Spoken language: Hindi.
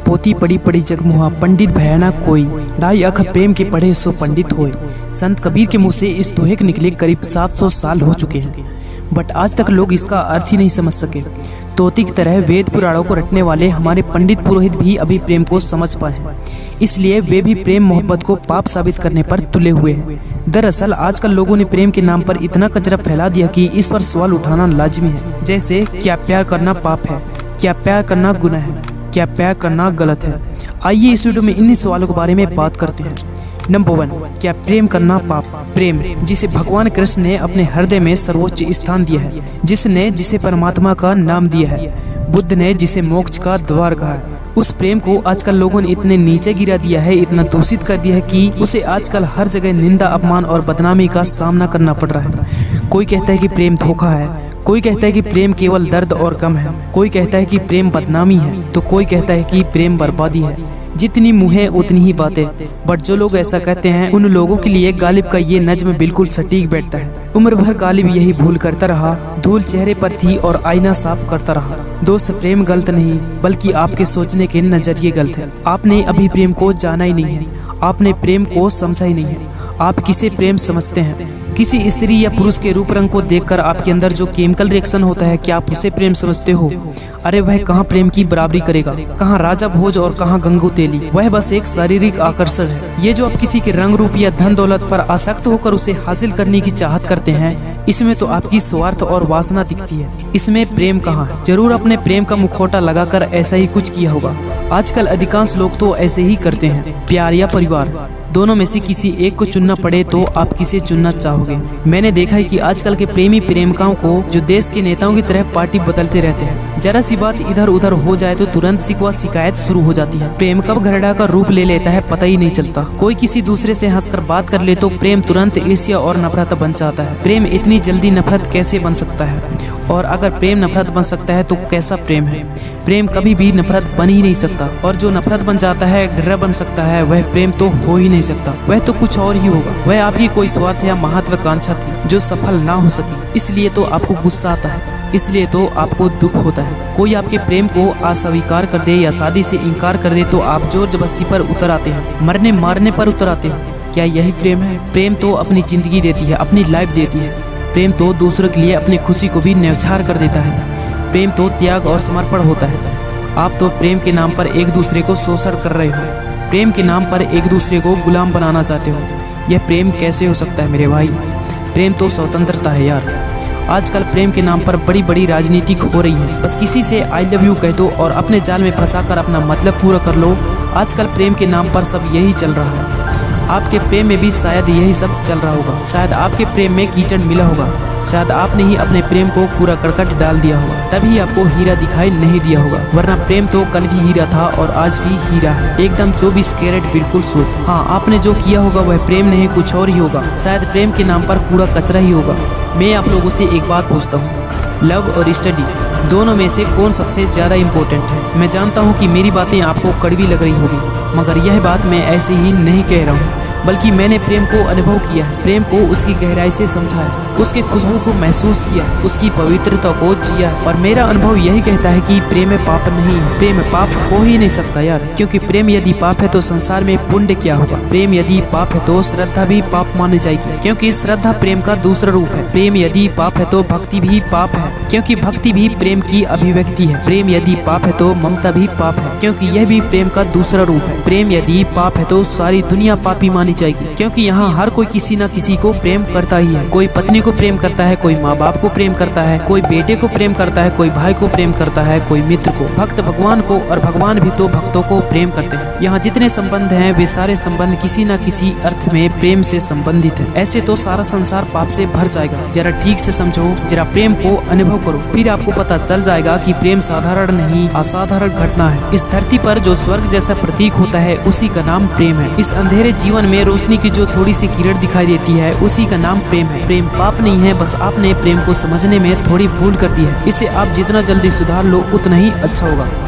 पोती पड़ी पड़ी जगमुहा पंडित भयानक कोई, ढाई अखर प्रेम के पढ़े सो पंडित होए। संत कबीर के मुंह से इस दोहे के निकले करीब 700 साल हो चुके हैं, बट आज तक लोग इसका अर्थ ही नहीं समझ सके। तोती की तरह वेद पुराणों को रटने वाले हमारे पंडित पुरोहित भी अभी प्रेम को समझ पाए, इसलिए वे भी प्रेम मोहब्बत को पाप साबित करने पर तुले हुए हैं। दरअसल आजकल लोगों ने प्रेम के नाम पर इतना कचरा फैला दिया कि इस पर सवाल उठाना लाजमी है। जैसे, क्या प्यार करना पाप है? क्या प्यार करना गुनाह है? क्या प्यार करना गलत है? आइए इस वीडियो में इन्हीं सवालों के बारे में बात करते हैं। नंबर 1, क्या प्रेम करना पाप? प्रेम, जिसे भगवान कृष्ण ने अपने हृदय में सर्वोच्च स्थान दिया है, जिसे परमात्मा का नाम दिया है, बुद्ध ने जिसे मोक्ष का द्वार कहा है, उस प्रेम को आजकल लोगों ने इतने नीचे गिरा दिया है, इतना दूषित कर दिया है कि उसे आजकल हर जगह निंदा, अपमान और बदनामी का सामना करना पड़ रहा है। कोई कहता है कि प्रेम धोखा है, कोई कहता है कि प्रेम केवल दर्द और गम है, कोई कहता है कि प्रेम बदनामी है, तो कोई कहता है कि प्रेम बर्बादी है। जितनी मुँह उतनी ही बातें, बट जो लोग ऐसा कहते हैं उन लोगों के लिए गालिब का ये नज्म बिल्कुल सटीक बैठता है। उम्र भर गालिब यही भूल करता रहा, धूल चेहरे पर थी और आईना साफ करता रहा। दोस्त, प्रेम गलत नहीं, बल्कि आपके सोचने के नजरिए गलत है। आपने अभी प्रेम को जाना ही नहीं है, आपने प्रेम को समझा ही नहीं है। आप किसे प्रेम समझते हैं? किसी स्त्री या पुरुष के रूप रंग को देखकर आपके अंदर जो केमिकल रिएक्शन होता है, क्या आप उसे प्रेम समझते हो? अरे वह कहाँ प्रेम की बराबरी करेगा, कहाँ राजा भोज और कहाँ गंगू तेली। वह बस एक शारीरिक आकर्षण है। ये जो आप किसी के रंग रूप या धन दौलत पर आसक्त होकर उसे हासिल करने की चाहत करते हैं, इसमें तो आपकी स्वार्थ और वासना दिखती है। इसमें प्रेम कहाँ है? जरूर अपने प्रेम का मुखौटा लगाकर ऐसा ही कुछ किया होगा। आजकल अधिकांश लोग तो ऐसे ही करते हैं। प्यार या परिवार, दोनों में से किसी एक को चुनना पड़े तो आप किसे चुनना चाहोगे? मैंने देखा है कि आजकल के प्रेमी प्रेमिकाओं को जो देश के नेताओं की तरह पार्टी बदलते रहते हैं, जरा सी बात इधर उधर हो जाए तो तुरंत शिकवा शिकायत शुरू हो जाती है। प्रेम कब घरड़ा का रूप ले लेता है पता ही नहीं चलता। कोई किसी दूसरे से हंसकर बात कर ले तो प्रेम तुरंत ईर्ष्या और नफरत बन जाता है। प्रेम इतनी जल्दी नफरत कैसे बन सकता है? और अगर प्रेम नफरत बन सकता है तो कैसा प्रेम है? प्रेम कभी भी नफरत बन ही नहीं सकता, और जो नफरत बन जाता है, घृणा बन सकता है, वह प्रेम तो हो ही नहीं सकता। वह तो कुछ और ही होगा। वह आपकी कोई स्वार्थ या महत्वाकांक्षा थी जो सफल ना हो सकी, इसलिए तो आपको गुस्सा आता है, इसलिए तो आपको दुख होता है। कोई आपके प्रेम को अस्वीकार कर दे या शादी से इनकार कर दे तो आप जोर जबरदस्ती पर उतर आते हैं, मरने मारने पर उतर आते हैं। क्या यही प्रेम है? प्रेम तो अपनी जिंदगी देती है, अपनी लाइफ देती है। प्रेम तो दूसरों के लिए अपनी खुशी को भी न्यौछावर कर देता है। प्रेम तो त्याग और समर्पण होता है। आप तो प्रेम के नाम पर एक दूसरे को शोषण कर रहे हो, प्रेम के नाम पर एक दूसरे को गुलाम बनाना चाहते हो। यह प्रेम कैसे हो सकता है मेरे भाई? प्रेम तो स्वतंत्रता है यार। आजकल प्रेम के नाम पर बड़ी बड़ी राजनीति हो रही है। बस किसी से आई लव यू कह दो और अपने जाल में फंसाकर अपना मतलब पूरा कर लो। आजकल प्रेम के नाम पर सब यही चल रहा है। आपके प्रेम में भी शायद यही सब चल रहा होगा। शायद आपके प्रेम में कीचड़ मिला होगा। शायद आपने ही अपने प्रेम को पूरा करकट डाल दिया होगा, तभी आपको हीरा दिखाई नहीं दिया होगा। वरना प्रेम तो कल भी हीरा था और आज भी हीरा है, एकदम 24 कैरेट बिल्कुल शुद्ध। हाँ, आपने जो किया होगा वह प्रेम नहीं, कुछ और ही होगा। शायद प्रेम के नाम पर कूड़ा कचरा ही होगा। मैं आप लोगों से एक बात पूछता हूँ, लव और स्टडी दोनों में से कौन सबसे ज्यादा इम्पोर्टेंट है? मैं जानता हूँ कि मेरी बातें आपको कड़वी लग रही होगी, मगर यह बात मैं ऐसे ही नहीं कह रहा हूँ, बल्कि मैंने प्रेम को अनुभव किया है। प्रेम को उसकी गहराई से समझा है, उसके खुशबू को महसूस किया, उसकी पवित्रता को जिया, और मेरा अनुभव यही कहता है कि प्रेम में पाप नहीं है। प्रेम पाप हो ही नहीं सकता यार, क्योंकि प्रेम यदि पाप है तो संसार में पुण्य क्या होगा? प्रेम यदि पाप है तो श्रद्धा भी पाप मानी जाएगी, क्योंकि श्रद्धा प्रेम का दूसरा रूप है। प्रेम यदि पाप है तो भक्ति भी पाप है, क्योंकि भक्ति भी प्रेम की अभिव्यक्ति है। प्रेम यदि पाप है तो ममता भी पाप है, क्योंकि यह भी प्रेम का दूसरा रूप है। प्रेम यदि पाप है तो सारी दुनिया पापी मानी जाएगी, क्योंकि यहाँ हर कोई किसी न किसी को प्रेम करता ही है। कोई पत्नी को प्रेम करता है, कोई माँ बाप को प्रेम करता है, कोई बेटे को प्रेम करता है, कोई भाई को प्रेम करता है, कोई मित्र को। भक्त भगवान को, और भगवान भी तो भक्तों को प्रेम करते हैं। यहाँ जितने संबंध हैं वे सारे संबंध किसी न किसी अर्थ में प्रेम से संबंधित है। ऐसे तो सारा संसार पाप से भर जाएगा। जरा ठीक से समझो, जरा प्रेम को अनुभव करो, फिर आपको पता चल जाएगा कि प्रेम साधारण नहीं, असाधारण घटना है। इस धरती पर जो स्वर्ग जैसा प्रतीक होता है उसी का नाम प्रेम है। इस अंधेरे जीवन में रोशनी की जो थोड़ी सी किरण दिखाई देती है उसी का नाम प्रेम है। प्रेम पाप नहीं है, बस आपने प्रेम को समझने में थोड़ी भूल कर दी है। इसे आप जितना जल्दी सुधार लो उतना ही अच्छा होगा।